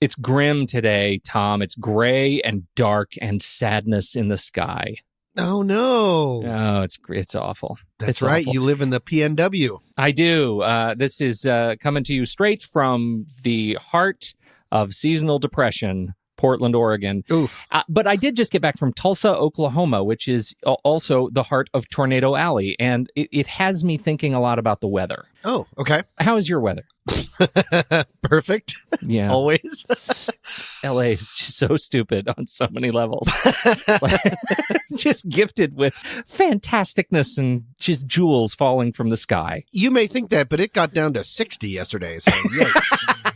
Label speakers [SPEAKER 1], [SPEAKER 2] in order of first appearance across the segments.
[SPEAKER 1] It's grim today, Tom. It's gray and dark and sadness in the sky.
[SPEAKER 2] Oh, no.
[SPEAKER 1] Oh, it's awful.
[SPEAKER 2] That's right.
[SPEAKER 1] Awful.
[SPEAKER 2] You live in the PNW.
[SPEAKER 1] I do. This is coming to you straight from the heart of seasonal depression, Portland, Oregon.
[SPEAKER 2] Oof.
[SPEAKER 1] But I did just get back from Tulsa, Oklahoma, which is also the heart of Tornado Alley. And it has me thinking a lot about the weather.
[SPEAKER 2] Oh, okay.
[SPEAKER 1] How is your weather?
[SPEAKER 2] Perfect.
[SPEAKER 1] Yeah.
[SPEAKER 2] Always.
[SPEAKER 1] LA is just so stupid on so many levels. Just gifted with fantasticness and just jewels falling from the sky.
[SPEAKER 2] You may think that, but it got down to 60 yesterday. So, yikes.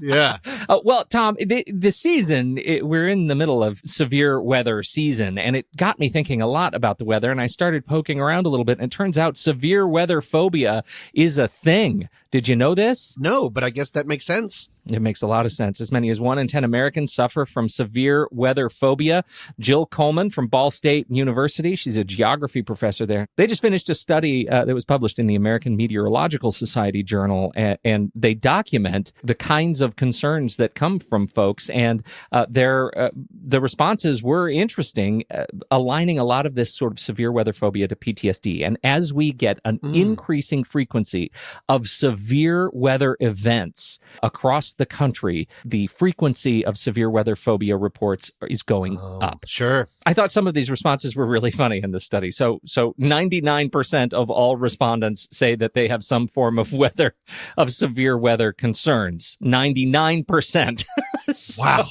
[SPEAKER 2] Yeah.
[SPEAKER 1] Well, Tom, the season, we're in the middle of severe weather season, and it got me thinking a lot about the weather, and I started poking around a little bit, and it turns out severe weather phobia is a thing. Did you know this?
[SPEAKER 2] No, but I guess that makes sense.
[SPEAKER 1] It makes a lot of sense. As many as 1 in 10 Americans suffer from severe weather phobia. Jill Coleman from Ball State University, she's a geography professor there. They just finished a study that was published in the American Meteorological Society Journal, and they document the kinds of concerns that come from folks, and the responses were interesting, aligning a lot of this sort of severe weather phobia to PTSD. And as we get an increasing frequency of severe weather events across the country, the frequency of severe weather phobia reports is going up.
[SPEAKER 2] Sure.
[SPEAKER 1] I thought some of these responses were really funny in this study. So 99% of all respondents say that they have some form of severe weather concerns. 99%.
[SPEAKER 2] Wow.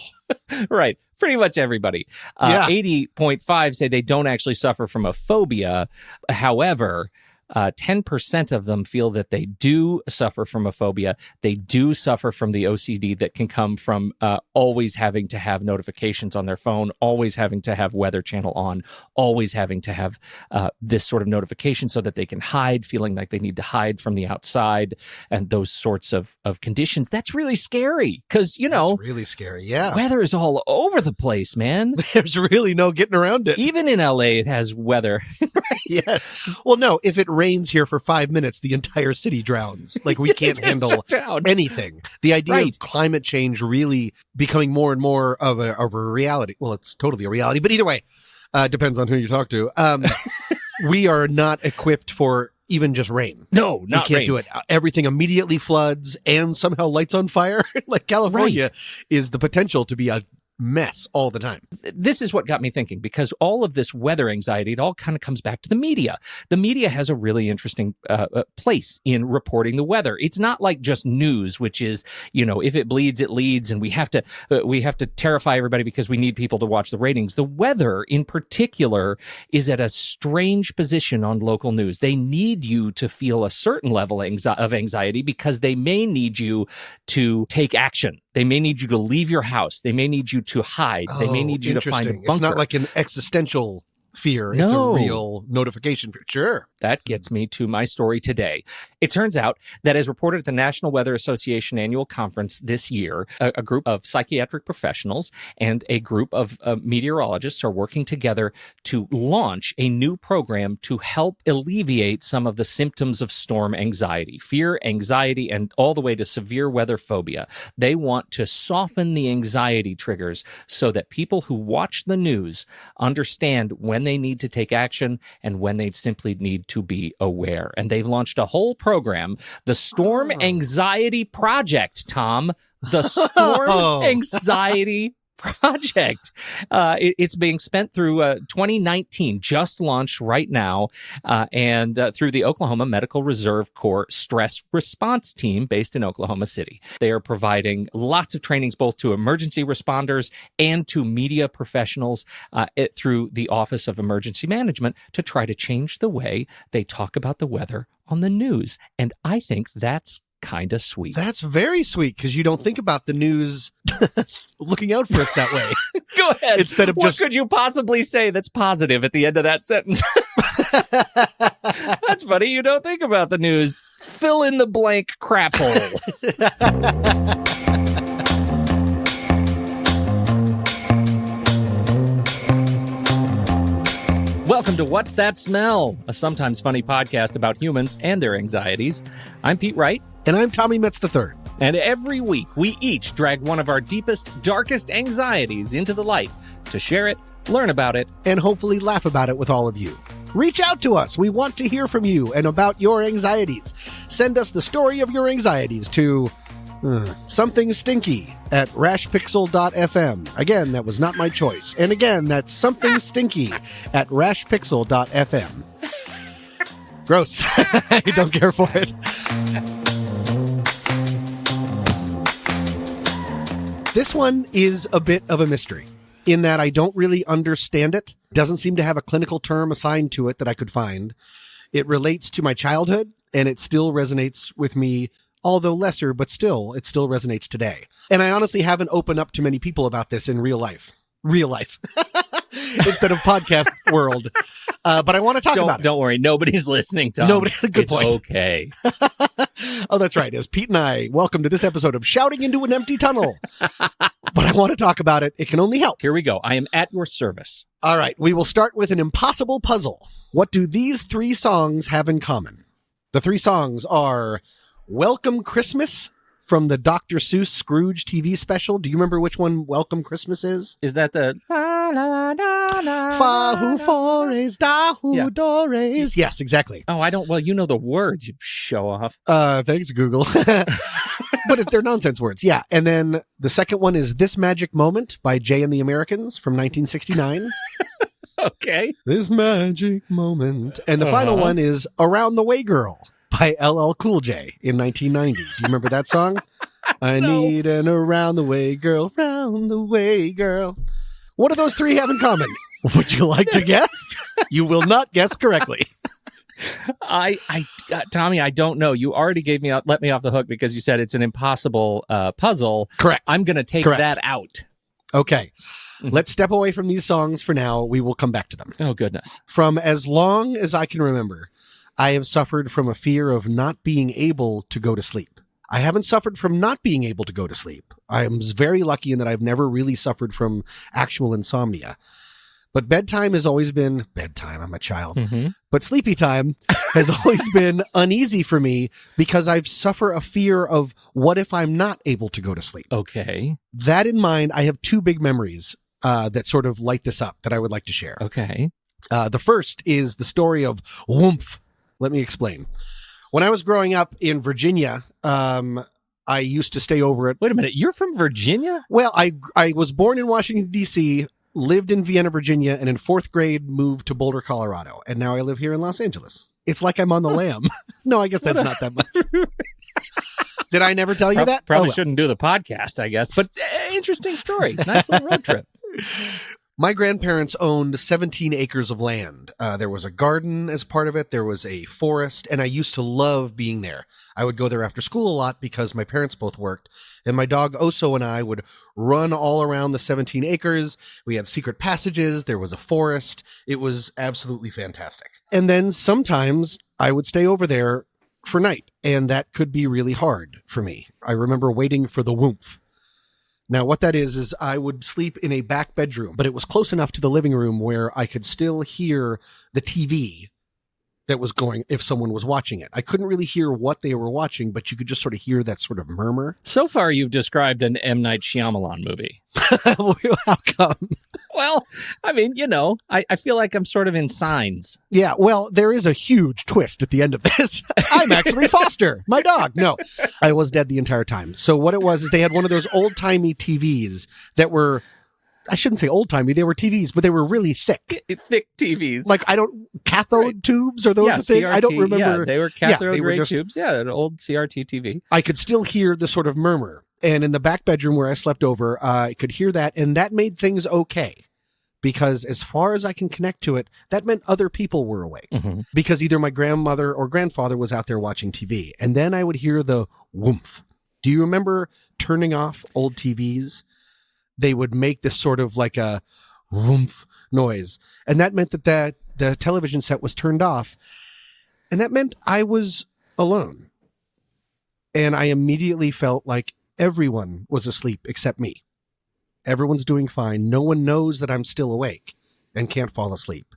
[SPEAKER 1] Right. Pretty much everybody. 80.5 say they don't actually suffer from a phobia. However, 10% of them feel that they do suffer from a phobia. They do suffer from the OCD that can come from always having to have notifications on their phone, always having to have Weather Channel on, always having to have this sort of notification so that they can hide, feeling like they need to hide from the outside, and those sorts of conditions. That's really scary because,
[SPEAKER 2] That's really scary, yeah.
[SPEAKER 1] Weather is all over the place, man.
[SPEAKER 2] There's really no getting around it.
[SPEAKER 1] Even in LA, it has weather.
[SPEAKER 2] Yeah. Well, no, if it rains here for 5 minutes, the entire city drowns. Like, we can't handle anything. The idea of climate change really becoming more and more of a reality. Well, it's totally a reality, but either way, depends on who you talk to. We are not equipped for even just rain.
[SPEAKER 1] No, not
[SPEAKER 2] We can't
[SPEAKER 1] rain.
[SPEAKER 2] do it. Everything immediately floods and somehow lights on fire. Like, California is the potential to be a mess all the time.
[SPEAKER 1] This is what got me thinking, because all of this weather anxiety, it all kind of comes back to the media. The media has a really interesting place in reporting the weather. It's not like just news, which is, if it bleeds, it leads, and we have to terrify everybody because we need people to watch the ratings. The weather, in particular, is at a strange position on local news. They need you to feel a certain level of anxiety because they may need you to take action. They may need you to leave your house. They may need you to hide. They may need you to find a bunker.
[SPEAKER 2] It's not like an existential fear.
[SPEAKER 1] No.
[SPEAKER 2] It's a real notification fear. Sure.
[SPEAKER 1] That gets me to my story today. It turns out that, as reported at the National Weather Association annual conference this year, a group of psychiatric professionals and a group of meteorologists are working together to launch a new program to help alleviate some of the symptoms of storm anxiety, fear, anxiety, and all the way to severe weather phobia. They want to soften the anxiety triggers so that people who watch the news understand when they need to take action and when they simply need to be aware. And they've launched a whole program, the Storm Anxiety Project, Tom. The Storm Anxiety Project. It's being spent through 2019, just launched right now, and through the Oklahoma Medical Reserve Corps Stress Response Team based in Oklahoma City. They are providing lots of trainings both to emergency responders and to media professionals through the Office of Emergency Management to try to change the way they talk about the weather on the news. And I think that's kind of sweet.
[SPEAKER 2] That's very sweet, because you don't think about the news looking out for us that way.
[SPEAKER 1] Go ahead.
[SPEAKER 2] Instead of
[SPEAKER 1] what could you possibly say that's positive at the end of that sentence? That's funny. You don't think about the news. Fill in the blank crap hole. Welcome to What's That Smell? A sometimes funny podcast about humans and their anxieties. I'm Pete Wright.
[SPEAKER 2] And I'm Tommy Metz III.
[SPEAKER 1] And every week, we each drag one of our deepest, darkest anxieties into the light to share it, learn about it,
[SPEAKER 2] and hopefully laugh about it with all of you. Reach out to us. We want to hear from you and about your anxieties. Send us the story of your anxieties to something stinky at rashpixel.fm. Again, that was not my choice. And again, that's something stinky at rashpixel.fm. Gross. I don't care for it. This one is a bit of a mystery in that I don't really understand it. Doesn't seem to have a clinical term assigned to it that I could find. It relates to my childhood, and it still resonates with me, although lesser, but still, it still resonates today. And I honestly haven't opened up to many people about this in real life. Real life. Instead of podcast world. But I want to talk about it.
[SPEAKER 1] Don't worry. Nobody's listening, Tom.
[SPEAKER 2] Good point.
[SPEAKER 1] It's okay.
[SPEAKER 2] Oh, that's right. As Pete and I welcome to this episode of Shouting into an Empty Tunnel. But I want to talk about it. It can only help.
[SPEAKER 1] Here we go. I am at your service.
[SPEAKER 2] All right. We will start with an impossible puzzle. What do these 3 songs have in common? The 3 songs are Welcome Christmas from the Dr. Seuss Scrooge TV special. Do you remember which one Welcome Christmas is?
[SPEAKER 1] Is that the
[SPEAKER 2] Fa who fores da who dores? Yes, exactly.
[SPEAKER 1] Oh, I don't. Well, you know the words, you show off.
[SPEAKER 2] Thanks, Google. But they're nonsense words. Yeah. And then the second one is This Magic Moment by Jay and the Americans from 1969.
[SPEAKER 1] Okay.
[SPEAKER 2] This magic moment. And the final one is Around the Way Girl by LL Cool J in 1990. Do you remember that song? I need an around the way girl, round the way girl. What do those 3 have in common? Would you like to guess? You will not guess correctly.
[SPEAKER 1] Tommy, I don't know. You already let me off the hook because you said it's an impossible puzzle.
[SPEAKER 2] Correct.
[SPEAKER 1] I'm going to take that out.
[SPEAKER 2] Okay. Let's step away from these songs for now. We will come back to them.
[SPEAKER 1] Oh, goodness.
[SPEAKER 2] From as long as I can remember, I have suffered from a fear of not being able to go to sleep. I haven't suffered from not being able to go to sleep. I am very lucky in that I've never really suffered from actual insomnia. But bedtime has always been bedtime. I'm a child. Mm-hmm. But sleepy time has always been uneasy for me because I've suffered a fear of what if I'm not able to go to sleep.
[SPEAKER 1] Okay.
[SPEAKER 2] That in mind, I have 2 big memories that sort of light this up that I would like to share.
[SPEAKER 1] Okay.
[SPEAKER 2] The first is the story of Whompf. Let me explain. When I was growing up in Virginia, I used to stay over at...
[SPEAKER 1] Wait a minute. You're from Virginia?
[SPEAKER 2] Well, I was born in Washington, D.C., lived in Vienna, Virginia, and in 4th grade moved to Boulder, Colorado. And now I live here in Los Angeles. It's like I'm on the lam. No, I guess that's not that much. Did I never tell you that?
[SPEAKER 1] Probably shouldn't do the podcast, I guess. But interesting story. Nice little road trip.
[SPEAKER 2] My grandparents owned 17 acres of land. There was a garden as part of it. There was a forest, and I used to love being there. I would go there after school a lot because my parents both worked, and my dog Oso and I would run all around the 17 acres. We had secret passages. There was a forest. It was absolutely fantastic. And then sometimes I would stay over there for night, and that could be really hard for me. I remember waiting for the Whompf. Now, what that is I would sleep in a back bedroom, but it was close enough to the living room where I could still hear the TV that was going if someone was watching it. I couldn't really hear what they were watching, but you could just sort of hear that sort of murmur.
[SPEAKER 1] So far, you've described an M. Night Shyamalan movie.
[SPEAKER 2] How come?
[SPEAKER 1] Well, I mean, I feel like I'm sort of in Signs.
[SPEAKER 2] Yeah, well, there is a huge twist at the end of this. I'm actually Foster, my dog. No, I was dead the entire time. So what it was is they had one of those old-timey TVs that were... I shouldn't say old-timey. They were TVs, but they were really thick.
[SPEAKER 1] Thick TVs.
[SPEAKER 2] Like, cathode tubes? Are those a thing?
[SPEAKER 1] CRT,
[SPEAKER 2] I don't remember.
[SPEAKER 1] Yeah, they were cathode ray tubes. Yeah, an old CRT TV.
[SPEAKER 2] I could still hear the sort of murmur. And in the back bedroom where I slept over, I could hear that. And that made things okay. Because as far as I can connect to it, that meant other people were awake. Mm-hmm. Because either my grandmother or grandfather was out there watching TV. And then I would hear the Whompf. Do you remember turning off old TVs? They would make this sort of like a Whompf noise. And that meant that the television set was turned off. And that meant I was alone. And I immediately felt like everyone was asleep except me. Everyone's doing fine. No one knows that I'm still awake and can't fall asleep.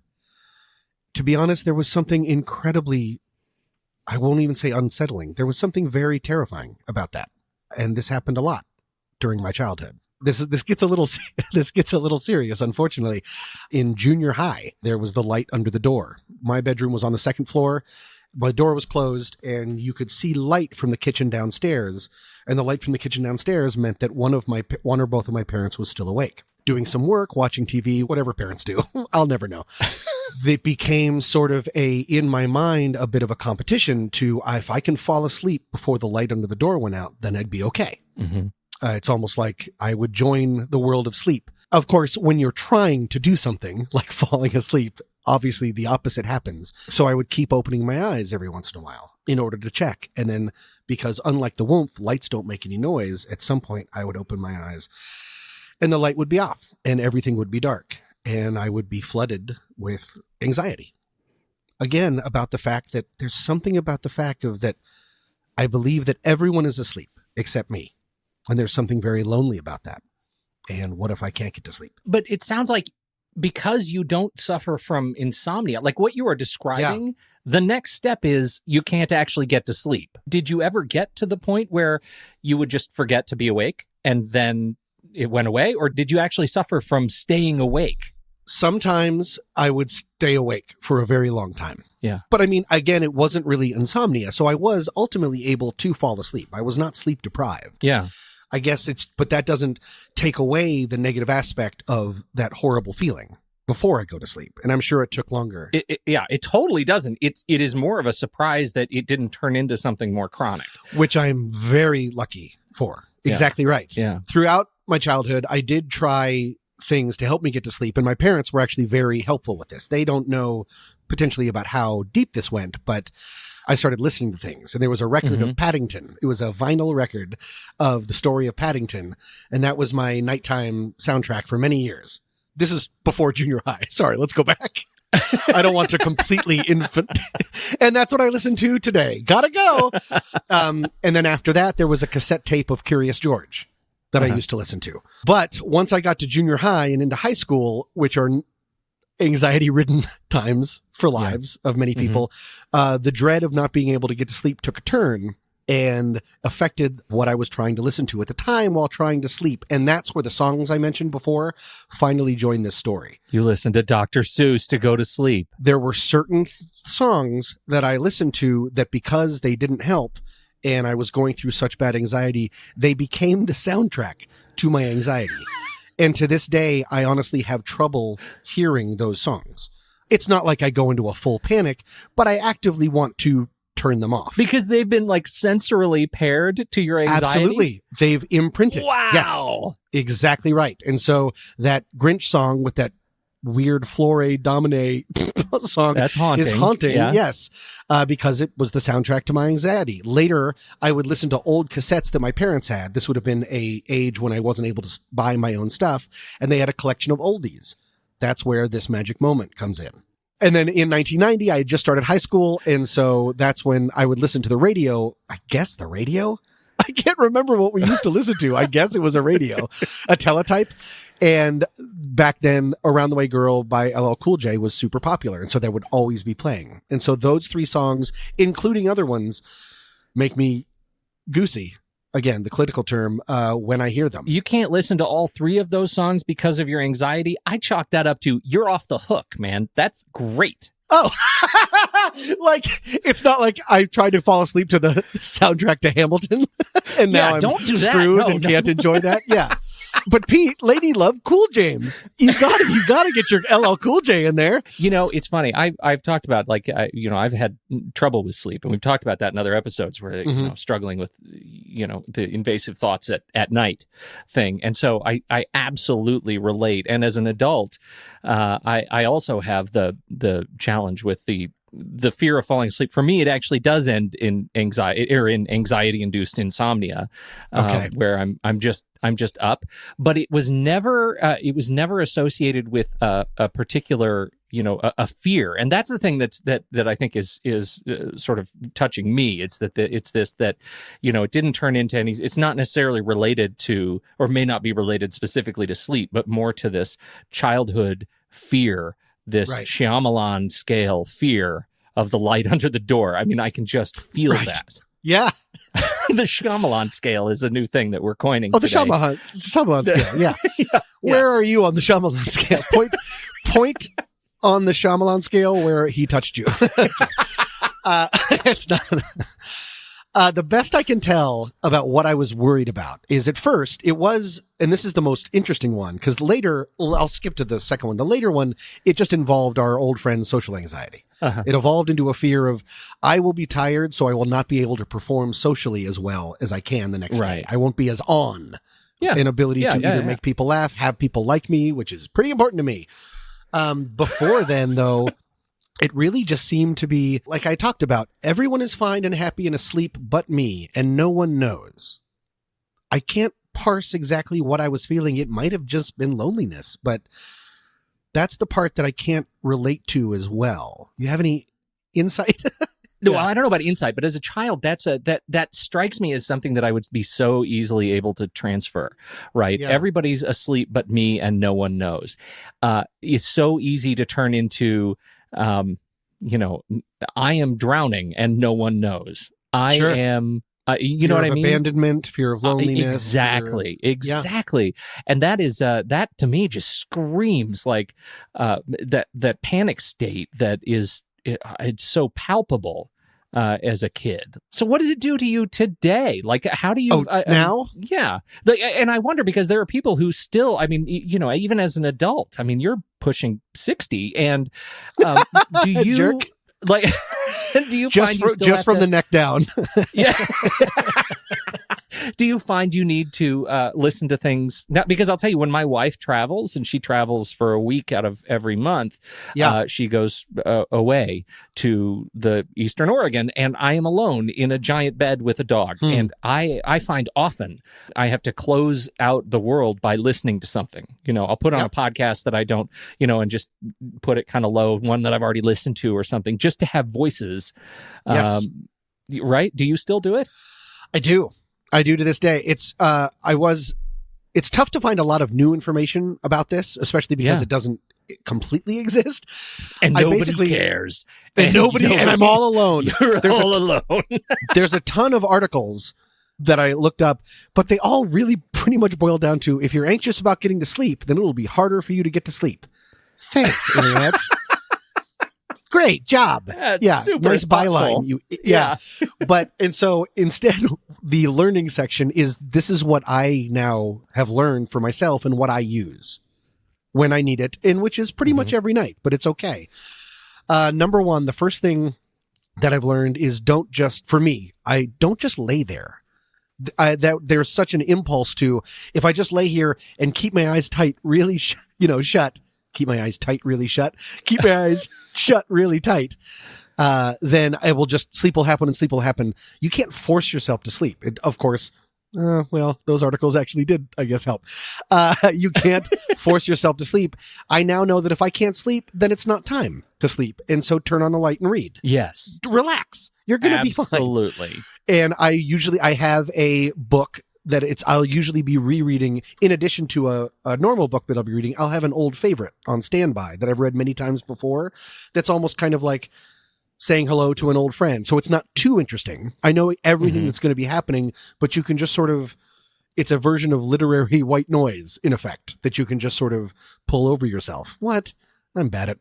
[SPEAKER 2] To be honest, there was something incredibly, I won't even say unsettling. There was something very terrifying about that. And this happened a lot during my childhood. This gets a little serious, unfortunately. In junior high, there was the light under the door. My bedroom was on the second floor. My door was closed, and you could see light from the kitchen downstairs. And the light from the kitchen downstairs meant that one or both of my parents was still awake, doing some work, watching TV, whatever parents do. I'll never know. It became sort of in my mind, a bit of a competition to, if I can fall asleep before the light under the door went out, then I'd be okay.
[SPEAKER 1] Mm-hmm.
[SPEAKER 2] It's almost like I would join the world of sleep. Of course, when you're trying to do something like falling asleep, obviously the opposite happens. So I would keep opening my eyes every once in a while in order to check. And then, because unlike the Whompf, lights don't make any noise, at some point I would open my eyes and the light would be off and everything would be dark. And I would be flooded with anxiety. Again, about the fact that there's something about the fact of that I believe that everyone is asleep except me. And there's something very lonely about that. And what if I can't get to sleep?
[SPEAKER 1] But it sounds like because you don't suffer from insomnia, like what you are describing, the next step is you can't actually get to sleep. Did you ever get to the point where you would just forget to be awake and then it went away? Or did you actually suffer from staying awake?
[SPEAKER 2] Sometimes I would stay awake for a very long time.
[SPEAKER 1] Yeah.
[SPEAKER 2] But I mean, again, it wasn't really insomnia. So I was ultimately able to fall asleep. I was not sleep deprived.
[SPEAKER 1] Yeah.
[SPEAKER 2] I guess but that doesn't take away the negative aspect of that horrible feeling before I go to sleep. And I'm sure it took longer.
[SPEAKER 1] It totally doesn't. It is more of a surprise that it didn't turn into something more chronic.
[SPEAKER 2] Which I'm very lucky for. Exactly right.
[SPEAKER 1] Yeah.
[SPEAKER 2] Throughout my childhood, I did try things to help me get to sleep. And my parents were actually very helpful with this. They don't know potentially about how deep this went, but I started listening to things. And there was a record of Paddington. It was a vinyl record of the story of Paddington. And that was my nighttime soundtrack for many years. This is before junior high. Sorry, let's go back. I don't want to completely And that's what I listen to today. Gotta go. And then after that, there was a cassette tape of Curious George that I used to listen to. But once I got to junior high and into high school, which are anxiety-ridden times for lives of many people, the dread of not being able to get to sleep took a turn and affected what I was trying to listen to at the time while trying to sleep. And that's where the songs I mentioned before finally joined this story.
[SPEAKER 1] You listened to Dr. Seuss to go to sleep.
[SPEAKER 2] There were certain songs that I listened to that, because they didn't help and I was going through such bad anxiety, they became the soundtrack to my anxiety. And to this day, I honestly have trouble hearing those songs. It's not like I go into a full panic, but I actively want to turn them off.
[SPEAKER 1] Because they've been like sensorily paired to your anxiety?
[SPEAKER 2] Absolutely. They've imprinted.
[SPEAKER 1] Wow.
[SPEAKER 2] Yes, exactly right. And so that Grinch song with that weird Flore Domine song
[SPEAKER 1] is haunting. Yeah.
[SPEAKER 2] Yes, because it was the soundtrack to my anxiety. Later, I would listen to old cassettes that my parents had. This would have been a age when I wasn't able to buy my own stuff, and they had a collection of oldies. That's where this magic moment comes in. And then in 1990, I had just started high school, and so that's when I would listen to the radio. I guess the radio? I can't remember what we used to listen to. I guess it was a radio, a teletype. And back then, Around the Way Girl by LL Cool J was super popular. And so that would always be playing. And so those three songs, including other ones, make me goosey. Again, the clinical term, when I hear them.
[SPEAKER 1] You can't listen to all three of those songs because of your anxiety. I chalk that up to you're off the hook, man. That's great.
[SPEAKER 2] Oh, like, it's not like I tried to fall asleep to the soundtrack to Hamilton and now I'm screwed and can't enjoy that. Yeah. But Pete, Lady Love, Cool James, you gotta get your LL Cool J in there.
[SPEAKER 1] You know, it's funny. I've talked about I've had trouble with sleep, and we've talked about that in other episodes where struggling with the invasive thoughts at night thing. And so I absolutely relate. And as an adult, I also have the challenge with the fear of falling asleep. For me, it actually does end in anxiety or in anxiety-induced insomnia, where I'm just up. But it was never associated with a particular a fear, and that's the thing that I think is sort of touching me. It's that it didn't turn into any. It's not necessarily related to, or may not be related specifically to sleep, but more to this childhood fear. This Shyamalan scale fear of the light under the door. I mean, I can just feel that.
[SPEAKER 2] Yeah.
[SPEAKER 1] The Shyamalan scale is a new thing that we're coining.
[SPEAKER 2] Oh, the
[SPEAKER 1] today.
[SPEAKER 2] Shyamalan scale. Yeah.
[SPEAKER 1] Yeah.
[SPEAKER 2] Where are you on the Shyamalan scale? Point on the Shyamalan scale where he touched you. It's not. The best I can tell about what I was worried about is at first it was, and this is the most interesting one, because later, I'll skip to the second one. The later one, it just involved our old friend's social anxiety. Uh-huh. It evolved into a fear of, I will be tired, so I will not be able to perform socially as well as I can the next day. I won't be as on. Yeah. An ability to either make people laugh, have people like me, which is pretty important to me. Before then, though, it really just seemed to be, like I talked about, everyone is fine and happy and asleep but me, and no one knows. I can't parse exactly what I was feeling. It might have just been loneliness, but that's the part that I can't relate to as well. You have any insight?
[SPEAKER 1] No, well, I don't know about insight, but as a child, that strikes me as something that I would be so easily able to transfer, right? Yeah. Everybody's asleep but me, and no one knows. It's so easy to turn into, I am drowning and no one knows. I am, you know what I mean?
[SPEAKER 2] Abandonment, fear of loneliness.
[SPEAKER 1] Exactly. And that is, that to me just screams like that panic state that is, it's so palpable as a kid. So what does it do to you today? Like, how do you...
[SPEAKER 2] now?
[SPEAKER 1] Yeah. And I wonder, because there are people who still, I mean, even as an adult, I mean, you're pushing 60, and do you...
[SPEAKER 2] Jerk.
[SPEAKER 1] Like, do you find you still
[SPEAKER 2] just from the neck down?
[SPEAKER 1] Yeah. Do you find you need to listen to things? Not, because I'll tell you, when my wife travels, and she travels for a week out of every month, she goes away to the Eastern Oregon, and I am alone in a giant bed with a dog. And I find often I have to close out the world by listening to something. I'll put on a podcast that I don't, and just put it kind of low, one that I've already listened to or something, just to have voices.
[SPEAKER 2] Yes.
[SPEAKER 1] Right? Do you still do it?
[SPEAKER 2] I do to this day. It's tough to find a lot of new information about this, especially because it doesn't completely exist.
[SPEAKER 1] And nobody cares.
[SPEAKER 2] And I'm all alone.
[SPEAKER 1] You're all alone.
[SPEAKER 2] There's a ton of articles that I looked up, but they all really pretty much boil down to, if you're anxious about getting to sleep, then it will be harder for you to get to sleep. Thanks, internet. Great job.
[SPEAKER 1] That's super
[SPEAKER 2] nice byline. And so instead, the learning section is, this is what I now have learned for myself and what I use when I need it, and which is pretty much every night, but it's okay. Number one, the first thing that I've learned is don't just lay there. There's such an impulse to, if I just lay here and keep my eyes tight, really, shut. Keep my eyes tight, really shut. Keep my eyes shut, really tight. Then sleep will happen. You can't force yourself to sleep. Of course, those articles actually did, I guess, help. You can't force yourself to sleep. I now know that if I can't sleep, then it's not time to sleep. And so turn on the light and read.
[SPEAKER 1] Yes.
[SPEAKER 2] Relax. You're going to be fine.
[SPEAKER 1] Absolutely.
[SPEAKER 2] And I have a book that I'll usually be rereading. In addition to a normal book that I'll be reading, I'll have an old favorite on standby that I've read many times before. That's almost kind of like saying hello to an old friend. So it's not too interesting. I know everything that's going to be happening, but you can just sort of, it's a version of literary white noise, in effect, that you can just sort of pull over yourself. What? I'm bad at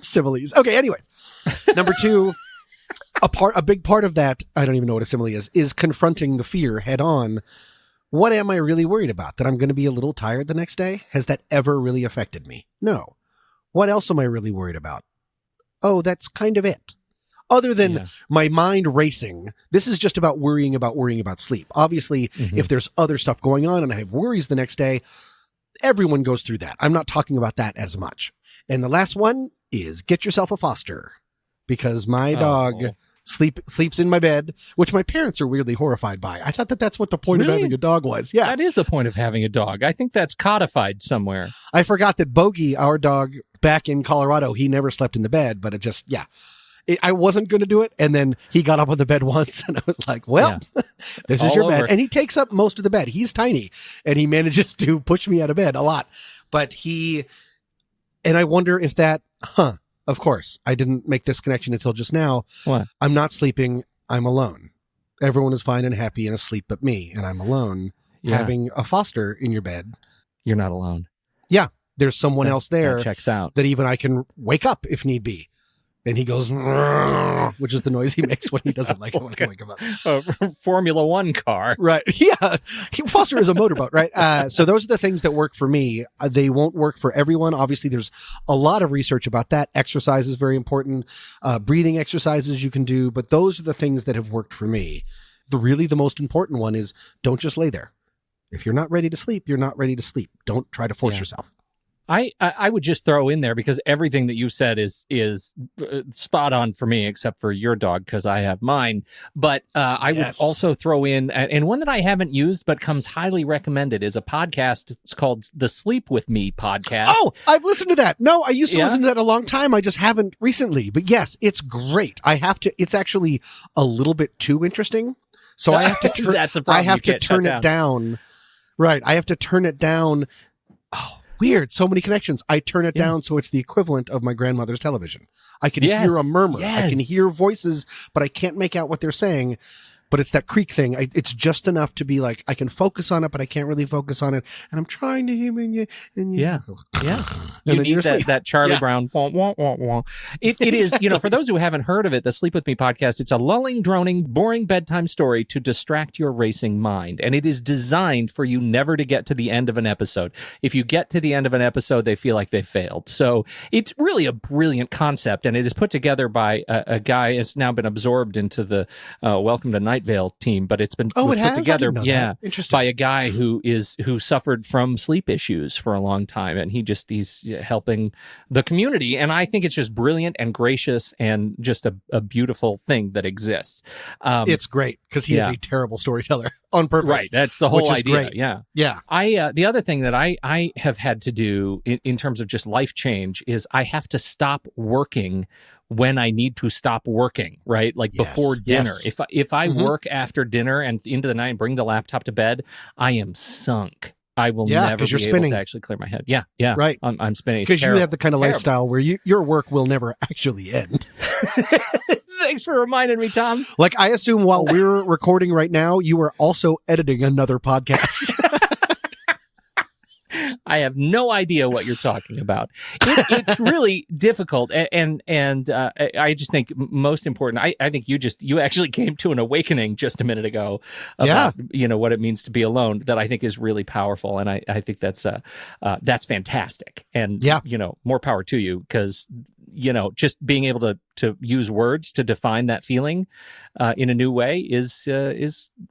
[SPEAKER 2] similes. Okay, anyways. Number two, a big part of that, I don't even know what a simile is confronting the fear head on. What am I really worried about? That I'm going to be a little tired the next day? Has that ever really affected me? No. What else am I really worried about? Oh, that's kind of it. Other than my mind racing, this is just about worrying about sleep. Obviously, if there's other stuff going on and I have worries the next day, everyone goes through that. I'm not talking about that as much. And the last one is get yourself a foster, because my dog sleeps in my bed, which my parents are weirdly horrified by. I thought that's what the point of having a dog was. Yeah.
[SPEAKER 1] That is the point of having a dog. I think that's codified somewhere.
[SPEAKER 2] I forgot that Bogey, our dog back in Colorado, he never slept in the bed, but it just, I wasn't going to do it. And then he got up on the bed once and I was like, this is your bed. And he takes up most of the bed. He's tiny and he manages to push me out of bed a lot, but and I wonder if that, of course, I didn't make this connection until just now.
[SPEAKER 1] What?
[SPEAKER 2] I'm not sleeping. I'm alone. everyone is fine and happy and asleep but me, and I'm alone.
[SPEAKER 1] Yeah.
[SPEAKER 2] Having a foster in your bed.
[SPEAKER 1] You're not alone.
[SPEAKER 2] Yeah. There's someone else there
[SPEAKER 1] that checks out.
[SPEAKER 2] that even I can wake up if need be. And he goes, which is the noise he makes when he doesn't like it when I wake him up.
[SPEAKER 1] A Formula One car.
[SPEAKER 2] Right. Yeah. Foster is a motorboat, right? So those are the things that work for me. They won't work for everyone. Obviously, there's a lot of research about that. Exercise is very important. Breathing exercises you can do. But those are the things that have worked for me. The most important one is don't just lay there. If you're not ready to sleep, you're not ready to sleep. Don't try to force yourself.
[SPEAKER 1] I would just throw in there, because everything that you said is spot on for me, except for your dog, because I have mine. But I would also throw in, and one that I haven't used but comes highly recommended, is a podcast. It's called the Sleep With Me podcast.
[SPEAKER 2] Oh, I've listened to that. No, I used to listen to that a long time. I just haven't recently. But yes, it's great. It's actually a little bit too interesting. So I have to turn.
[SPEAKER 1] That's the problem.
[SPEAKER 2] I have to turn it down. Right. I have to turn it down. Oh. Weird. So many connections. I turn it down so it's the equivalent of my grandmother's television. I can hear a murmur. I can hear voices, but I can't make out what they're saying. But it's that creak thing. It's just enough to be like, I can focus on it, but I can't really focus on it. And I'm trying to hear you.
[SPEAKER 1] Yeah. You need that Charlie Brown. Wah, wah, wah, wah. It is, for those who haven't heard of it, the Sleep With Me podcast, it's a lulling, droning, boring bedtime story to distract your racing mind. And it is designed for you never to get to the end of an episode. If you get to the end of an episode, they feel like they failed. So it's really a brilliant concept. And it is put together by a guy. It's now been absorbed into the Welcome to Night Vale team, but it's been put together by a guy who suffered from sleep issues for a long time, and he's helping the community. And I think it's just brilliant and gracious and just a beautiful thing that exists.
[SPEAKER 2] It's great because he is a terrible storyteller on purpose.
[SPEAKER 1] Right, that's the whole idea.
[SPEAKER 2] Great.
[SPEAKER 1] Yeah. The other thing that I have had to do in terms of just life change is I have to stop working when I need to stop working, right? Like before dinner. If I work after dinner and into the night and bring the laptop to bed, I am sunk. I will never be able to actually clear my head. Yeah.
[SPEAKER 2] Right.
[SPEAKER 1] I'm spinning.
[SPEAKER 2] Because you have the kind of lifestyle where your work will never actually end.
[SPEAKER 1] Thanks for reminding me, Tom.
[SPEAKER 2] Like, I assume while we're recording right now, you are also editing another podcast.
[SPEAKER 1] I have no idea what you're talking about. It's really difficult, and I just think most important. I think you actually came to an awakening just a minute ago about what it means to be alone. That I think is really powerful, and I think that's fantastic. And more power to you, because just being able to use words to define that feeling in a new way is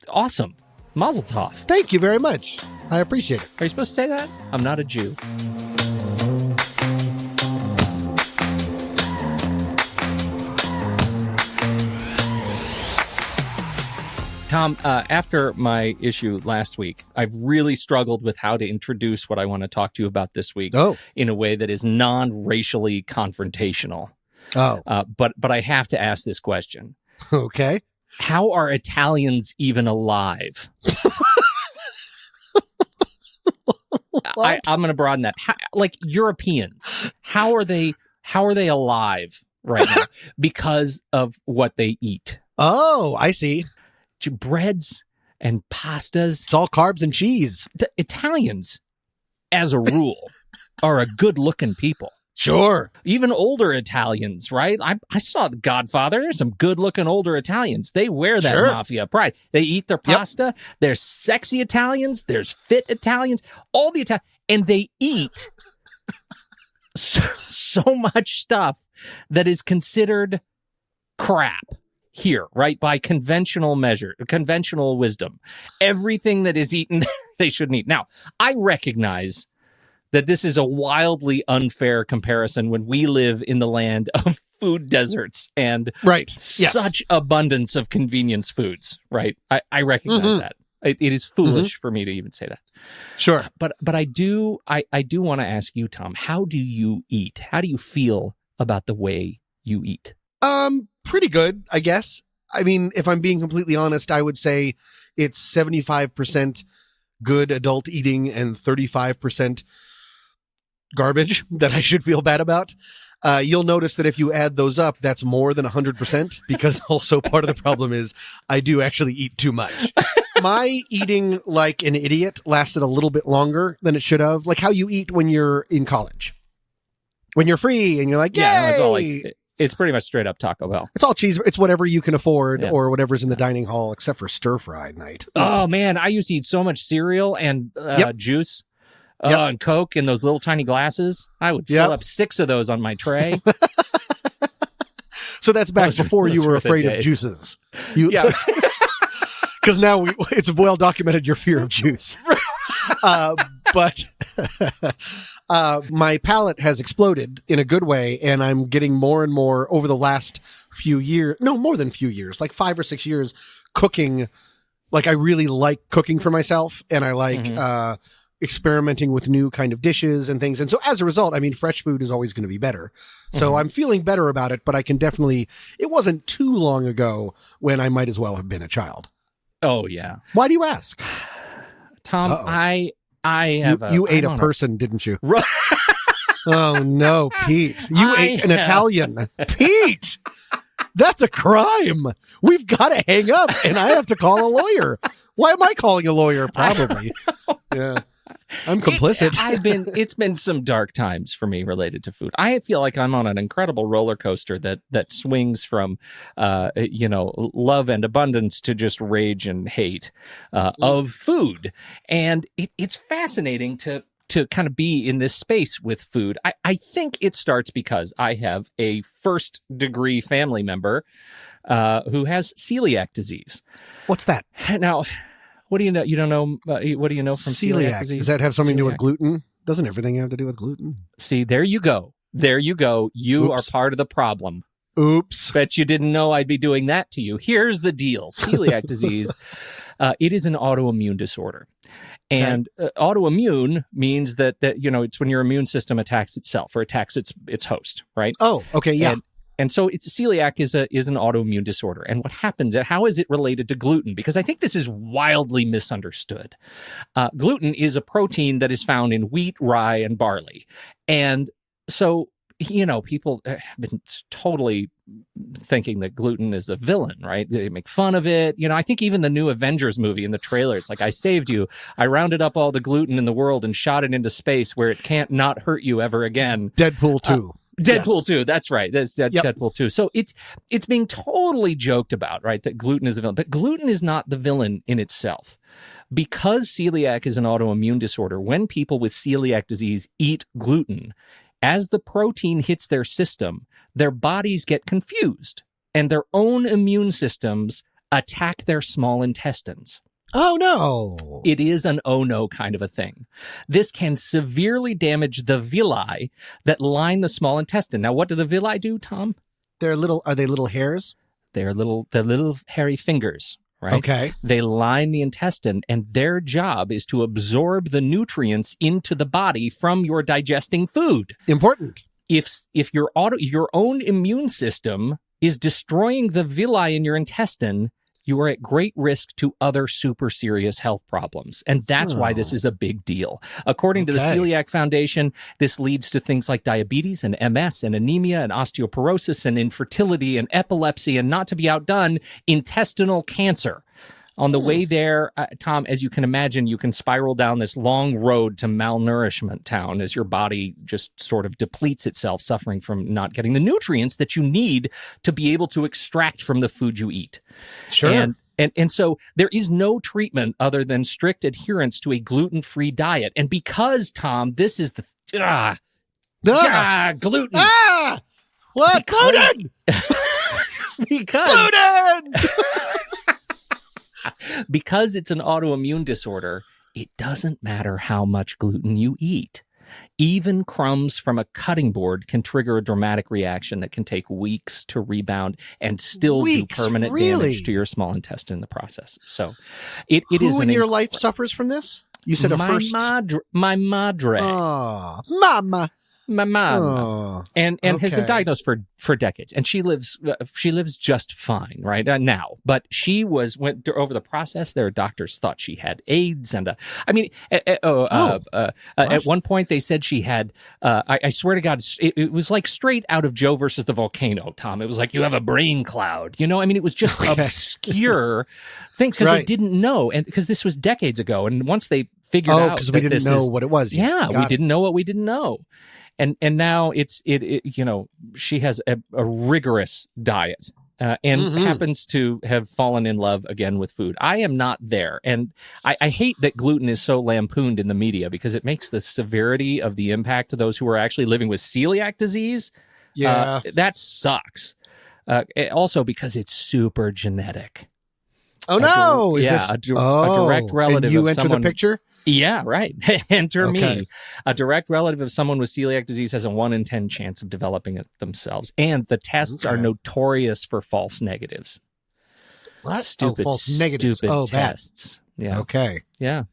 [SPEAKER 1] awesome. Mazel tov.
[SPEAKER 2] Thank you very much. I appreciate it.
[SPEAKER 1] Are you supposed to say that? I'm not a Jew. Tom, after my issue last week, I've really struggled with how to introduce what I want to talk to you about this week in a way that is non-racially confrontational. But I have to ask this question.
[SPEAKER 2] Okay.
[SPEAKER 1] How are Italians even alive? I'm going to broaden that. Like Europeans, how are they alive right now? Because of what they eat.
[SPEAKER 2] Oh, I see.
[SPEAKER 1] Breads and pastas.
[SPEAKER 2] It's all carbs and cheese.
[SPEAKER 1] The Italians, as a rule, are a good-looking people.
[SPEAKER 2] Sure.
[SPEAKER 1] Even older Italians, right? I saw The Godfather. There's some good-looking older Italians. They wear that mafia pride. They eat their pasta. There's sexy Italians. There's fit Italians. All the Italians. And they eat so much stuff that is considered crap here, right? By conventional measure, conventional wisdom. Everything that is eaten, they shouldn't eat. Now, I recognize that this is a wildly unfair comparison when we live in the land of food deserts and such abundance of convenience foods, right? I recognize that. It is foolish for me to even say that.
[SPEAKER 2] Sure.
[SPEAKER 1] But I do want to ask you, Tom, how do you eat? How do you feel about the way you eat?
[SPEAKER 2] Pretty good, I guess. I mean, if I'm being completely honest, I would say it's 75% good adult eating and 35% garbage that I should feel bad about. You'll notice that if you add those up, that's more than 100%, because also part of the problem is I do actually eat too much. My eating like an idiot lasted a little bit longer than it should have. Like how you eat when you're in college. When you're free and you're like, yay!
[SPEAKER 1] It's pretty much straight up Taco Bell.
[SPEAKER 2] It's all cheese. It's whatever you can afford or whatever's in the dining hall, except for stir fry night.
[SPEAKER 1] Oh, man. I used to eat so much cereal and juice and Coke in those little tiny glasses. I would fill up 6 of those on my tray.
[SPEAKER 2] So that's back before you were afraid of juices. Because now it's well documented your fear of juice. But my palate has exploded in a good way, and I'm getting more and more over the last few years. No, more than few years, like 5 or 6 years, cooking. Like I really like cooking for myself, and I like experimenting with new kind of dishes and things. And so as a result, I mean, fresh food is always going to be better. So I'm feeling better about it, but I can definitely. It wasn't too long ago when I might as well have been a child.
[SPEAKER 1] Oh yeah.
[SPEAKER 2] Why do you ask?
[SPEAKER 1] Tom, I have
[SPEAKER 2] you ate a person, didn't you? Oh no, Pete. You ate an Italian. Pete! That's a crime. We've got to hang up and I have to call a lawyer. Why am I calling a lawyer? Probably. Yeah. I'm complicit.
[SPEAKER 1] It's been some dark times for me related to food. I feel like I'm on an incredible roller coaster that swings from, love and abundance to just rage and hate of food. And it's fascinating to kind of be in this space with food. I think it starts because I have a first degree family member who has celiac disease.
[SPEAKER 2] What's that?
[SPEAKER 1] Now, what do you know? You don't know? What do you know from celiac disease?
[SPEAKER 2] Does that have something to do with gluten? Doesn't everything have to do with gluten?
[SPEAKER 1] See, there you go. You are part of the problem.
[SPEAKER 2] Oops.
[SPEAKER 1] Bet you didn't know I'd be doing that to you. Here's the deal. Celiac disease, it is an autoimmune disorder. And autoimmune means that it's when your immune system attacks itself or attacks its host, right?
[SPEAKER 2] Oh, okay, yeah.
[SPEAKER 1] And so celiac is an autoimmune disorder. And what happens, how is it related to gluten? Because I think this is wildly misunderstood. Gluten is a protein that is found in wheat, rye, and barley. And so, people have been totally thinking that gluten is a villain, right? They make fun of it. I think even the new Avengers movie in the trailer, it's like, I saved you. I rounded up all the gluten in the world and shot it into space where it can't not hurt you ever again.
[SPEAKER 2] Deadpool 2.
[SPEAKER 1] Deadpool 2, that's right. That's Deadpool 2. So it's being totally joked about, right? That gluten is a villain. But gluten is not the villain in itself. Because celiac is an autoimmune disorder, when people with celiac disease eat gluten, as the protein hits their system, their bodies get confused and their own immune systems attack their small intestines.
[SPEAKER 2] Oh, no.
[SPEAKER 1] It is an oh no kind of a thing. This can severely damage the villi that line the small intestine. Now, what do the villi do, Tom?
[SPEAKER 2] Are they little hairs?
[SPEAKER 1] They're little hairy fingers, right?
[SPEAKER 2] Okay.
[SPEAKER 1] They line the intestine, and their job is to absorb the nutrients into the body from your digesting food.
[SPEAKER 2] Important.
[SPEAKER 1] If your own immune system is destroying the villi in your intestine, you are at great risk to other super serious health problems. And that's why this is a big deal. According to the Celiac Foundation, this leads to things like diabetes and MS and anemia and osteoporosis and infertility and epilepsy and, not to be outdone, intestinal cancer. On the way there, Tom, as you can imagine, you can spiral down this long road to malnourishment town as your body just sort of depletes itself, suffering from not getting the nutrients that you need to be able to extract from the food you eat.
[SPEAKER 2] Sure.
[SPEAKER 1] And so there is no treatment other than strict adherence to a gluten-free diet. And because, Tom, this is the... gluten.
[SPEAKER 2] What? Gluten!
[SPEAKER 1] Because...
[SPEAKER 2] Gluten!
[SPEAKER 1] Because it's an autoimmune disorder, it doesn't matter how much gluten you eat. Even crumbs from a cutting board can trigger a dramatic reaction that can take weeks to rebound and still do permanent damage to your small intestine in the process. So it is
[SPEAKER 2] Who in your life suffers from this? You said
[SPEAKER 1] my madre.
[SPEAKER 2] Oh, mama.
[SPEAKER 1] my mom, and has been
[SPEAKER 2] okay.
[SPEAKER 1] diagnosed for decades, and she lives just fine right now. But she went over the process. Their doctors thought she had AIDS, and at one point they said she had. I swear to God, it was like straight out of Joe versus the volcano. Tom, it was like you have a brain cloud. It was just obscure things because they didn't know, and because this was decades ago, and once they figured out
[SPEAKER 2] because we didn't know what it was yet.
[SPEAKER 1] Yeah, we didn't know what we didn't know. And now she has a rigorous diet and happens to have fallen in love again with food. I am not there. And I hate that gluten is so lampooned in the media because it makes the severity of the impact to those who are actually living with celiac disease.
[SPEAKER 2] Yeah.
[SPEAKER 1] That sucks. Also because it's super genetic.
[SPEAKER 2] Oh, no.
[SPEAKER 1] Is this a direct relative
[SPEAKER 2] and you
[SPEAKER 1] of
[SPEAKER 2] enter
[SPEAKER 1] someone...
[SPEAKER 2] the picture?
[SPEAKER 1] Yeah, right. Enter me. A direct relative of someone with celiac disease has a 1 in 10 chance of developing it themselves. And the tests are notorious for false negatives.
[SPEAKER 2] What?
[SPEAKER 1] Stupid,
[SPEAKER 2] false negatives.
[SPEAKER 1] Stupid tests. Yeah.
[SPEAKER 2] Okay.
[SPEAKER 1] Yeah.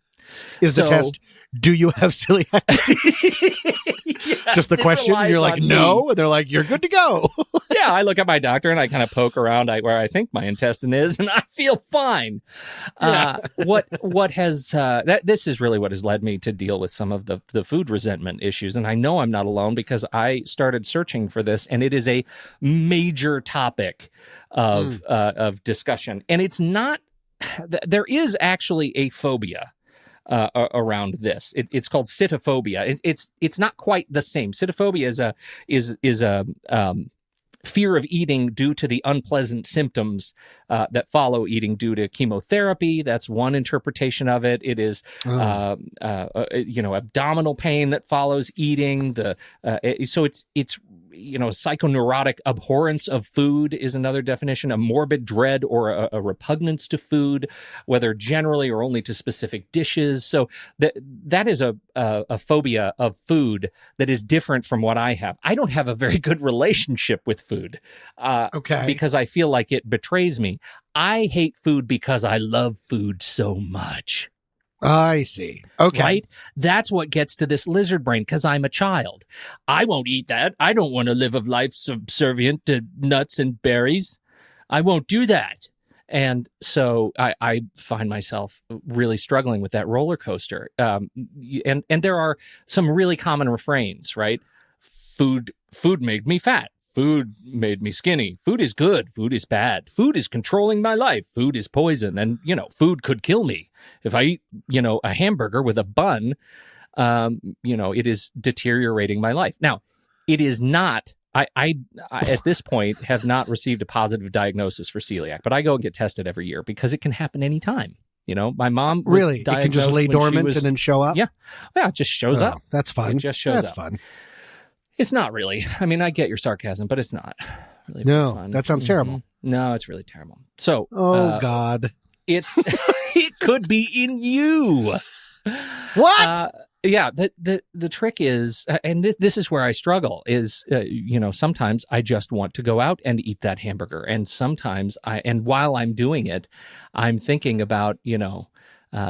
[SPEAKER 2] Is the test, do you have celiac disease?
[SPEAKER 1] Yes,
[SPEAKER 2] just the question. You're like, no. And they're like, you're good to go.
[SPEAKER 1] Yeah, I look at my doctor and I kind of poke around where I think my intestine is, and I feel fine. This is really what has led me to deal with some of the food resentment issues. And I know I'm not alone because I started searching for this, and it is a major topic of discussion. And it's not, there is actually a phobia around this. It's called sitophobia. It's not quite the same. Sitophobia is a fear of eating due to the unpleasant symptoms that follow eating due to chemotherapy. That's one interpretation of it. It is abdominal pain that follows eating. So it's psychoneurotic abhorrence of food is another definition, a morbid dread or a repugnance to food, whether generally or only to specific dishes. So that is a phobia of food that is different from what I have. I don't have a very good relationship with food because I feel like it betrays me. I hate food because I love food so much.
[SPEAKER 2] I see. Okay.
[SPEAKER 1] Right? That's what gets to this lizard brain because I'm a child. I won't eat that. I don't want to live a life subservient to nuts and berries. I won't do that. And so I find myself really struggling with that roller coaster. And there are some really common refrains, right? Food made me fat. Food made me skinny. Food is good. Food is bad. Food is controlling my life. Food is poison. And, food could kill me. If I eat, a hamburger with a bun, it is deteriorating my life. Now, it is not, I at this point have not received a positive diagnosis for celiac, but I go and get tested every year because it can happen anytime. My mom was
[SPEAKER 2] really, it can just lay dormant and then show up?
[SPEAKER 1] Yeah. Yeah, it just shows up.
[SPEAKER 2] That's fun.
[SPEAKER 1] It just shows up.
[SPEAKER 2] That's fun.
[SPEAKER 1] It's not really. I mean, I get your sarcasm, but it's not really fun.
[SPEAKER 2] That sounds terrible.
[SPEAKER 1] No, it's really terrible. So,
[SPEAKER 2] God,
[SPEAKER 1] it could be in you.
[SPEAKER 2] What?
[SPEAKER 1] Yeah. The trick is, and this is where I struggle. Is sometimes I just want to go out and eat that hamburger, and sometimes while I'm doing it, I'm thinking about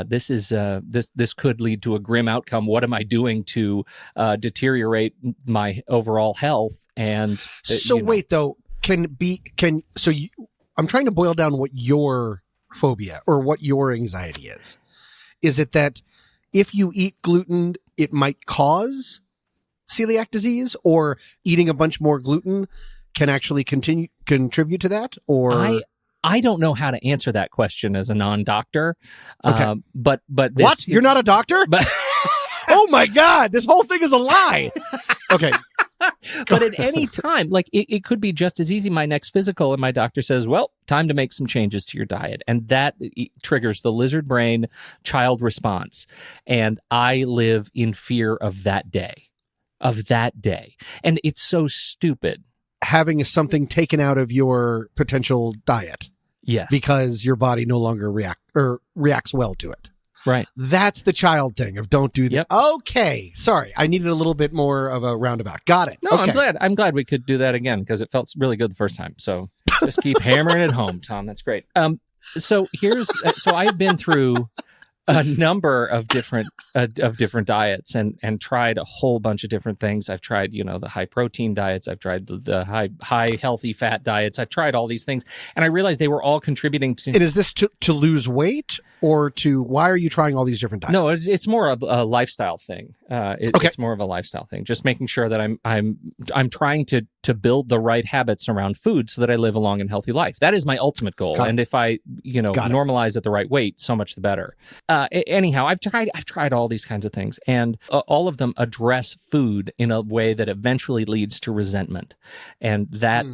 [SPEAKER 1] this could lead to a grim outcome. What am I doing to deteriorate my overall health? And
[SPEAKER 2] wait though, I'm trying to boil down what your phobia or what your anxiety is. Is it that if you eat gluten, it might cause celiac disease, or eating a bunch more gluten can actually contribute to that? Or
[SPEAKER 1] I don't know how to answer that question as a non-doctor.
[SPEAKER 2] Okay.
[SPEAKER 1] But
[SPEAKER 2] what? You're not a doctor?
[SPEAKER 1] But
[SPEAKER 2] oh my God, this whole thing is a lie. Okay.
[SPEAKER 1] But at any time, like it could be just as easy. My next physical and my doctor says, well, time to make some changes to your diet. And that triggers the lizard brain child response. And I live in fear of that day. And it's so stupid.
[SPEAKER 2] Having something taken out of your potential diet.
[SPEAKER 1] Yes.
[SPEAKER 2] Because your body no longer reacts well to it.
[SPEAKER 1] Right.
[SPEAKER 2] That's the child thing of don't do that.
[SPEAKER 1] Yep.
[SPEAKER 2] Okay. Sorry. I needed a little bit more of a roundabout. Got it.
[SPEAKER 1] No,
[SPEAKER 2] okay.
[SPEAKER 1] I'm glad we could do that again because it felt really good the first time. So just keep hammering it home, Tom. That's great. So I've been through a number of different diets and tried a whole bunch of different things. I've tried, the high protein diets. I've tried the high healthy fat diets. I've tried all these things, and I realized they were all contributing to.
[SPEAKER 2] And is this to lose weight, or why are you trying all these different diets?
[SPEAKER 1] No, it's more of a lifestyle thing. It's more of a lifestyle thing. Just making sure that I'm trying to build the right habits around food so that I live a long and healthy life. That is my ultimate goal. And if I normalize at the right weight, so much the better. Anyhow, I've tried all these kinds of things, and all of them address food in a way that eventually leads to resentment, and that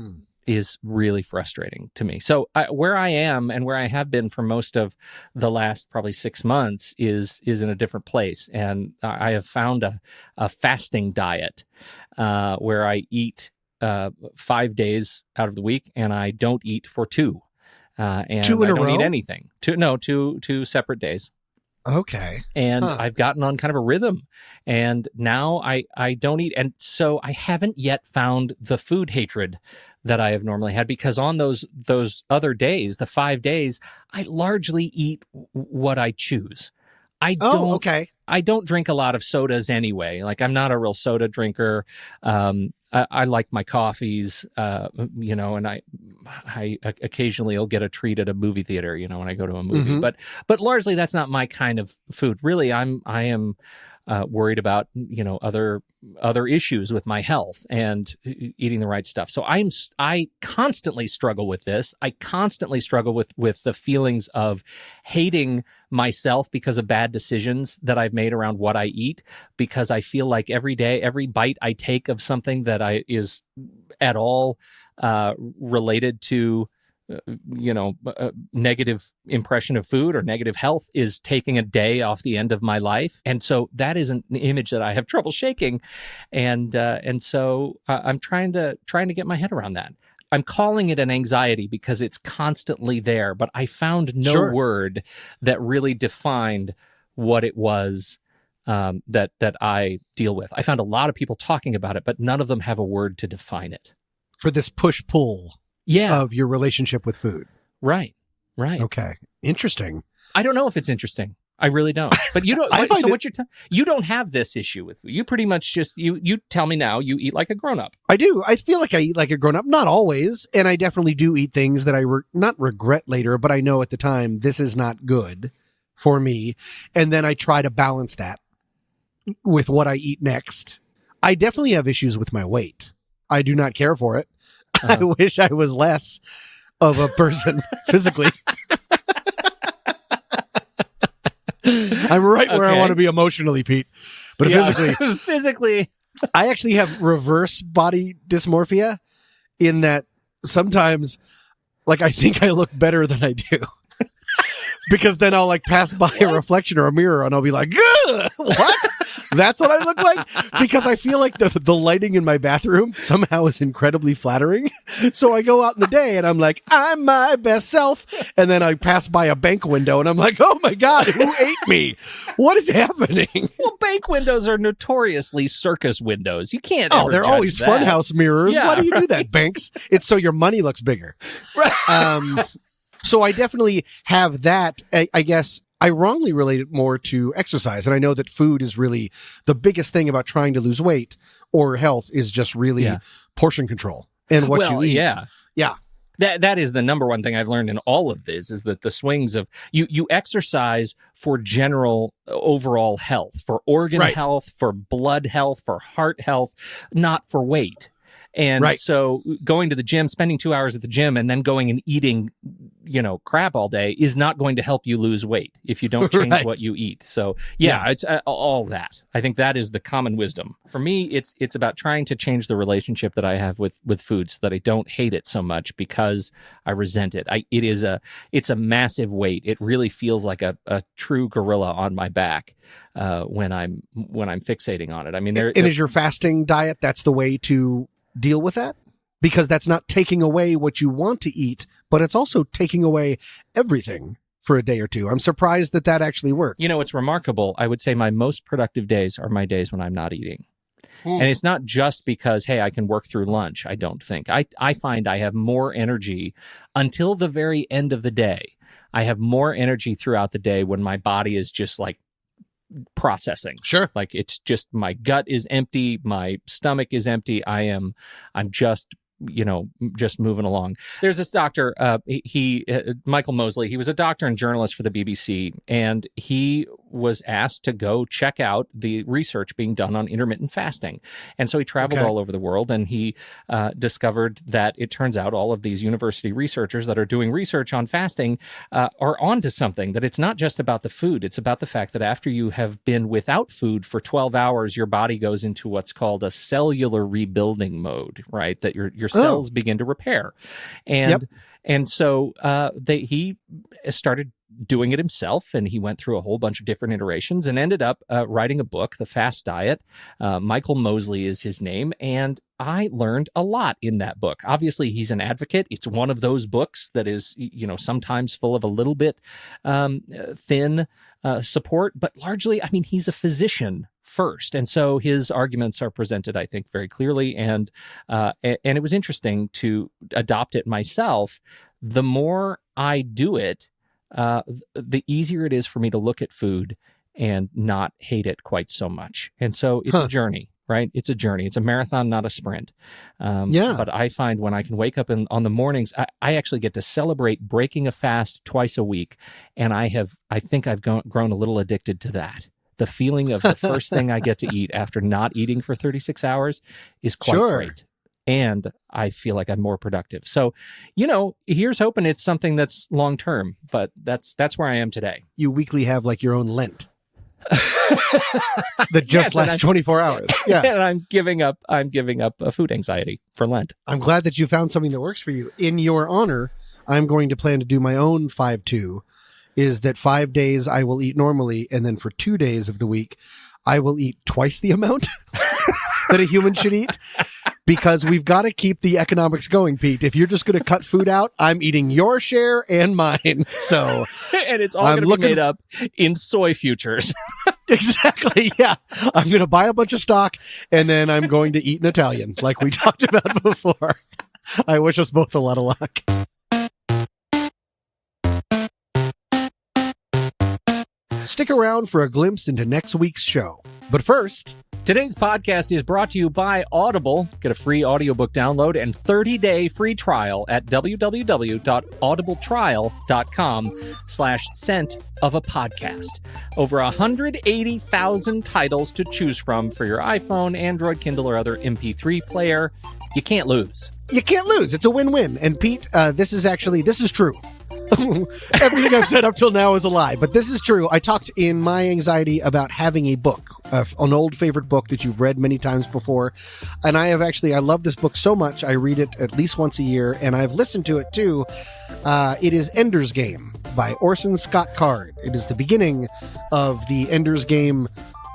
[SPEAKER 1] is really frustrating to me. So where I am and where I have been for most of the last probably 6 months is in a different place, and I have found a fasting diet where I eat 5 days out of the week, and I don't eat for 2. And
[SPEAKER 2] 2 in a row?
[SPEAKER 1] I don't eat anything. Two separate days.
[SPEAKER 2] Okay.
[SPEAKER 1] And I've gotten on kind of a rhythm, and now I don't eat. And so I haven't yet found the food hatred that I have normally had, because on those other days, the 5 days, I largely eat what I choose. I don't drink a lot of sodas anyway. Like, I'm not a real soda drinker. I like my coffees, and I occasionally will get a treat at a movie theater, when I go to a movie.
[SPEAKER 2] Mm-hmm.
[SPEAKER 1] But largely that's not my kind of food. Really, I am worried about other issues with my health and eating the right stuff. So I constantly struggle with this. I constantly struggle with the feelings of hating myself because of bad decisions that I've made around what I eat, because I feel like every day, every bite I take of something that is at all related to a negative impression of food or negative health is taking a day off the end of my life. And so that is an image that I have trouble shaking. And so I'm trying to get my head around that. I'm calling it an anxiety because it's constantly there, but I found no word that really defined what it was that I deal with. I found a lot of people talking about it, but none of them have a word to define it. For
[SPEAKER 2] this push-pull of your relationship with food.
[SPEAKER 1] Right.
[SPEAKER 2] Okay. Interesting.
[SPEAKER 1] I don't know if it's interesting. I really don't. But you don't. You don't have this issue with food. You pretty much just you tell me now you eat like a grown-up.
[SPEAKER 2] I do. I feel like I eat like a grown-up. Not always, and I definitely do eat things that I not regret later, but I know at the time this is not good for me, and then I try to balance that with what I eat next. I definitely have issues with my weight. I do not care for it. I wish I was less of a person physically. I'm right where I want to be emotionally, Pete. But physically, I actually have reverse body dysmorphia in that sometimes, like, I think I look better than I do. Because then I'll pass by a reflection or a mirror and I'll be like, ugh, what? That's what I look like? Because I feel like the lighting in my bathroom somehow is incredibly flattering. So I go out in the day and I'm like, I'm my best self. And then I pass by a bank window and I'm like, oh my God, who ate me? What is happening?
[SPEAKER 1] Well, bank windows are notoriously circus windows. You can't.
[SPEAKER 2] Oh, they're always funhouse mirrors. Yeah, why do you do that, banks? It's so your money looks bigger. Right. So I definitely have that. I guess I wrongly relate it more to exercise. And I know that food is really the biggest thing about trying to lose weight or health is just really portion control and what you eat. Yeah.
[SPEAKER 1] That is the number one thing I've learned in all of this is that the swings of you exercise for general overall health, for organ health, for blood health, for heart health, not for weight. And so going to the gym, spending 2 hours at the gym and then going and eating, crap all day is not going to help you lose weight if you don't change what you eat. So it's all that. I think that is the common wisdom. For me, it's about trying to change the relationship that I have with food so that I don't hate it so much because I resent it. It's a massive weight. It really feels like a true gorilla on my back when I'm fixating on it. I mean,
[SPEAKER 2] is your fasting diet, that's the way to deal with that? Because that's not taking away what you want to eat, but it's also taking away everything for a day or two. I'm surprised that actually works.
[SPEAKER 1] It's remarkable. I would say my most productive days are my days when I'm not eating. And it's not just because, hey, I can work through lunch, I don't think. I find I have more energy until the very end of the day. I have more energy throughout the day when my body is just like processing.
[SPEAKER 2] Sure.
[SPEAKER 1] Like it's just my gut is empty, my stomach is empty. I'm just just moving along. There's this doctor, Michael Mosley. He was a doctor and journalist for the BBC, and he was asked to go check out the research being done on intermittent fasting. And so he traveled all over the world, and he discovered that it turns out all of these university researchers that are doing research on fasting are onto something, that it's not just about the food. It's about the fact that after you have been without food for 12 hours, your body goes into what's called a cellular rebuilding mode, right? That your cells begin to repair. And so he started doing it himself, and he went through a whole bunch of different iterations and ended up writing a book, The Fast Diet. Michael Mosley is his name, and I learned a lot in that book. Obviously, he's an advocate. It's one of those books that is, sometimes full of a little bit thin support, but largely, I mean, he's a physician first. And so his arguments are presented, I think, very clearly. And it was interesting to adopt it myself. The more I do it, the easier it is for me to look at food and not hate it quite so much. And so it's a journey, right? It's a journey. It's a marathon, not a sprint. But I find when I can wake up on the mornings, I actually get to celebrate breaking a fast twice a week. And I think I've grown a little addicted to that. The feeling of the first thing I get to eat after not eating for 36 hours is quite great. And I feel like I'm more productive. So, here's hoping it's something that's long term, but that's where I am today.
[SPEAKER 2] You weekly have like your own Lent that just lasts 24 hours. Yeah.
[SPEAKER 1] And I'm giving up food anxiety for Lent.
[SPEAKER 2] I'm glad that you found something that works for you. In your honor, I'm going to plan to do my own 5-2. Is that 5 days I will eat normally, and then for 2 days of the week, I will eat twice the amount that a human should eat, because we've got to keep the economics going, Pete. If you're just going to cut food out, I'm eating your share and mine. So,
[SPEAKER 1] and it's all going to be made up in soy futures.
[SPEAKER 2] Exactly. Yeah. I'm going to buy a bunch of stock, and then I'm going to eat an Italian like we talked about before. I wish us both a lot of luck. Stick around for a glimpse into next week's show. But first,
[SPEAKER 1] today's podcast is brought to you by Audible. Get a free audiobook download and 30-day free trial at www.audibletrial.com/scent-of-a-podcast. Over 180,000 titles to choose from for your iPhone, Android, Kindle, or other MP3 player. You can't lose.
[SPEAKER 2] You can't lose. It's a win-win. And Pete, this is true. Everything I've said up till now is a lie, but this is true. I talked in my anxiety about having a book, an old favorite book that you've read many times before. And I love this book so much. I read it at least once a year, and I've listened to it too. It is Ender's Game by Orson Scott Card. It is the beginning of the Ender's Game,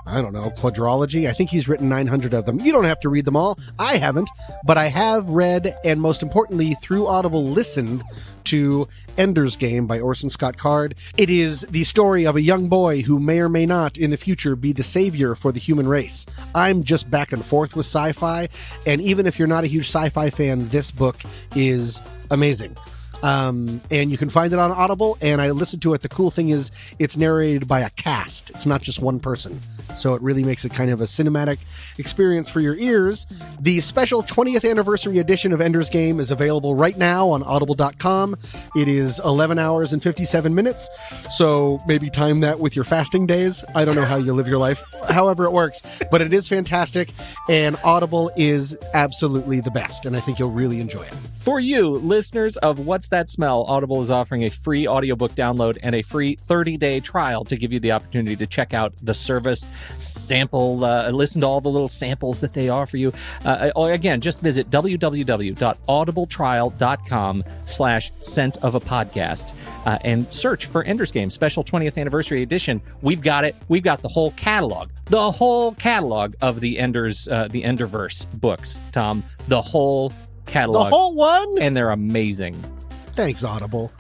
[SPEAKER 2] I don't know, quadrology. I think he's written 900 of them. You don't have to read them all. I haven't, but I have read, and most importantly, through Audible, listened to Ender's Game by Orson Scott Card. It is the story of a young boy who may or may not in the future be the savior for the human race. I'm just back and forth with sci-fi, and even if you're not a huge sci-fi fan, this book is amazing. And you can find it on Audible, and I listened to it. The cool thing is it's narrated by a cast. It's not just one person. So it really makes it kind of a cinematic experience for your ears. The special 20th anniversary edition of Ender's Game is available right now on audible.com. It is 11 hours and 57 minutes. So maybe time that with your fasting days. I don't know how you live your life, however it works, but it is fantastic. And Audible is absolutely the best. And I think you'll really enjoy it.
[SPEAKER 1] For you, listeners of What's That Smell, Audible is offering a free audiobook download and a free 30-day trial to give you the opportunity to check out the service, sample, listen to all the little samples that they offer you. Again, just visit www.audibletrial.com/scent-of-a-podcast and search for Ender's Game Special 20th Anniversary Edition. We've got it. We've got the whole catalog of the Enderverse books, Tom. The whole catalog.
[SPEAKER 2] The whole one?
[SPEAKER 1] And they're amazing.
[SPEAKER 2] Thanks, Audible.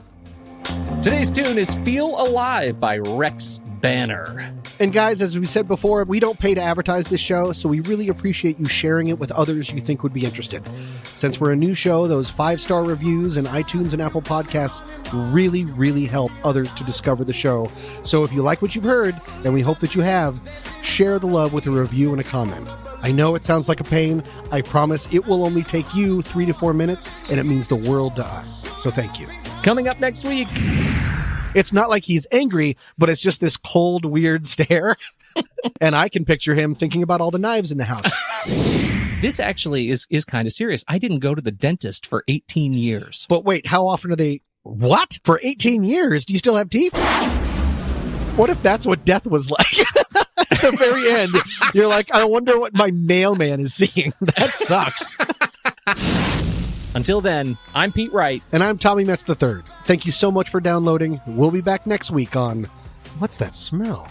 [SPEAKER 1] Today's tune is Feel Alive by Rex banner.
[SPEAKER 2] And guys, as we said before, we don't pay to advertise this show, so we really appreciate you sharing it with others you think would be interested. Since we're a new show, those 5-star reviews and iTunes and Apple Podcasts really, really help others to discover the show. So if you like what you've heard, and we hope that you have, share the love with a review and a comment. I know it sounds like a pain. I promise it will only take you 3 to 4 minutes, and it means the world to us. So thank you.
[SPEAKER 1] Coming up next week.
[SPEAKER 2] It's not like he's angry, but it's just this cold, weird stare. And I can picture him thinking about all the knives in the house.
[SPEAKER 1] This actually is kind of serious. I didn't go to the dentist for 18 years.
[SPEAKER 2] But wait, how often are they... What? For 18 years? Do you still have teeth? What if that's what death was like? At the very end, you're like, I wonder what my mailman is seeing. That sucks.
[SPEAKER 1] Until then, I'm Pete Wright.
[SPEAKER 2] And I'm Tommy Metz III. Thank you so much for downloading. We'll be back next week on... What's that smell?